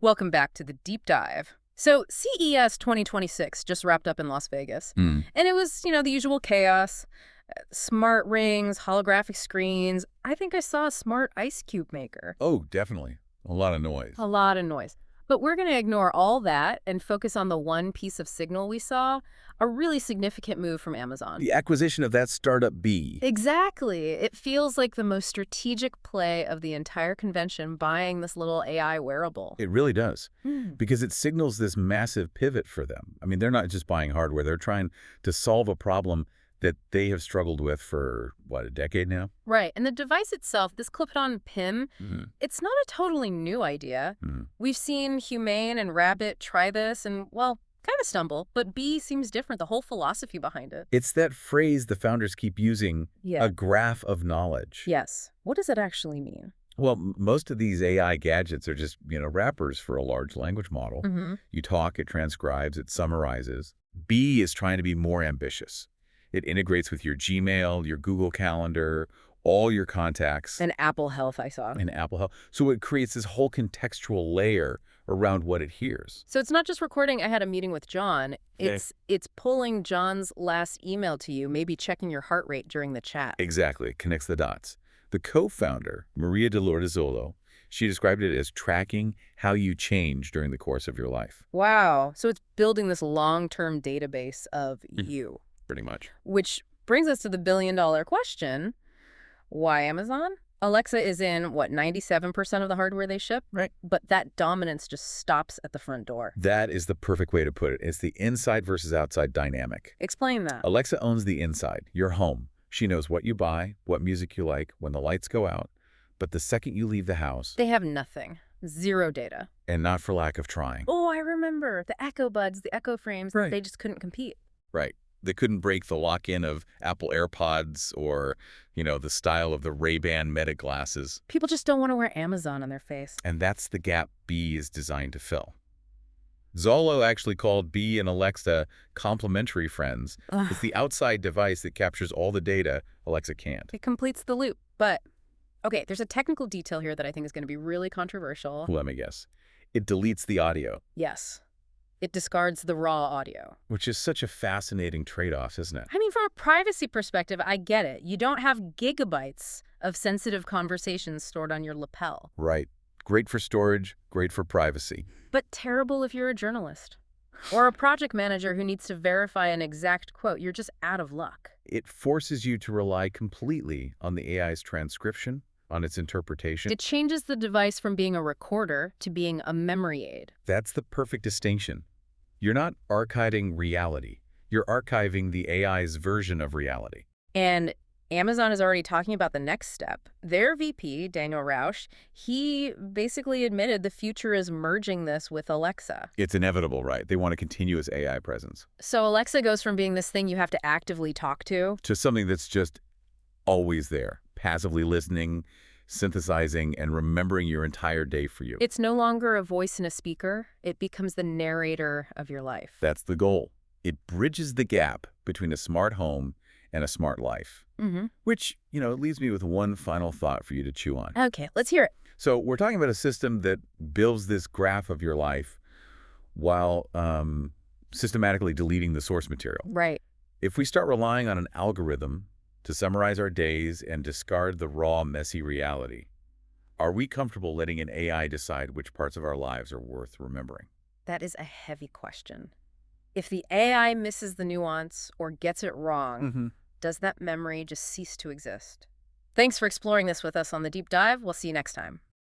Welcome back to the deep dive. So CES 2026 just wrapped up in Las Vegas, Mm. and it was, the usual chaos. Smart rings, holographic screens. I think I saw a smart ice cube maker. Oh, definitely. A lot of noise. A lot of noise. But we're going to ignore all that and focus on the one piece of signal we saw, a really significant move from Amazon. The acquisition of that startup B. Exactly. It feels like the most strategic play of the entire convention, buying this little AI wearable. It really does. Hmm. Because it signals this massive pivot for them. I mean, they're not just buying hardware. They're trying to solve a problem that they have struggled with for, what, a decade now? Right. And the device itself, this clip-on PIM, it's not a totally new idea. We've seen Humane and Rabbit try this and, well, kind of stumble, but B seems different, the whole philosophy behind it. It's that phrase the founders keep using, Yeah. a graph of knowledge. Yes. What does it actually mean? Well, most of these AI gadgets are just, wrappers for a large language model. You talk, it transcribes, it summarizes. B is trying to be more ambitious. It integrates with your Gmail, your Google Calendar, all your contacts. And Apple Health, I saw. And Apple Health. So it creates this whole contextual layer around what it hears. So it's not just recording, I had a meeting with John. It's pulling John's last email to you, maybe checking your heart rate during the chat. Exactly. It connects the dots. The co-founder, Maria de Lourdezzolo, she described it as tracking how you change during the course of your life. Wow. So it's building this long-term database of you. Pretty much. Which brings us to the billion-dollar question. Why Amazon? Alexa is in, 97% of the hardware they ship? Right. But that dominance just stops at the front door. That is the perfect way to put it. It's the inside versus outside dynamic. Explain that. Alexa owns the inside, your home. She knows what you buy, what music you like, when the lights go out. But the second you leave the house... They have nothing. Zero data. And not for lack of trying. Oh, I remember. The Echo Buds, the Echo Frames, Right. They just couldn't compete. Right. They couldn't break the lock-in of Apple AirPods or, the style of the Ray-Ban Meta glasses. People just don't want to wear Amazon on their face. And that's the gap B is designed to fill. Zolo actually called B and Alexa complementary friends. It's the outside device that captures all the data Alexa can't. It completes the loop. But, okay, there's a technical detail here that I think is going to be really controversial. Let me guess. It deletes the audio. Yes. It discards the raw audio. Which is such a fascinating trade-off, isn't it? I mean, from a privacy perspective, I get it. You don't have gigabytes of sensitive conversations stored on your lapel. Right. Great for storage, great for privacy. But terrible if you're a journalist. Or a project manager who needs to verify an exact quote. You're just out of luck. It forces you to rely completely on the AI's transcription, on its interpretation. It changes the device from being a recorder to being a memory aid. That's the perfect distinction. You're not archiving reality. You're archiving the AI's version of reality. And Amazon is already talking about the next step. Their VP, Daniel Rausch, he basically admitted the future is merging this with Alexa. It's inevitable, right? They want a continuous AI presence. So Alexa goes from being this thing you have to actively talk to something that's just always there, passively listening, synthesizing, and remembering your entire day for you. It's no longer a voice in a speaker. It becomes the narrator of your life. That's the goal. It bridges the gap between a smart home and a smart life. Which, it leaves me with one final thought for you to chew on. Okay, let's hear it. So we're talking about a system that builds this graph of your life while systematically deleting the source material. Right. If we start relying on an algorithm to summarize our days and discard the raw, messy reality, are we comfortable letting an AI decide which parts of our lives are worth remembering? That is a heavy question. If the AI misses the nuance or gets it wrong, does that memory just cease to exist? Thanks for exploring this with us on The Deep Dive. We'll see you next time.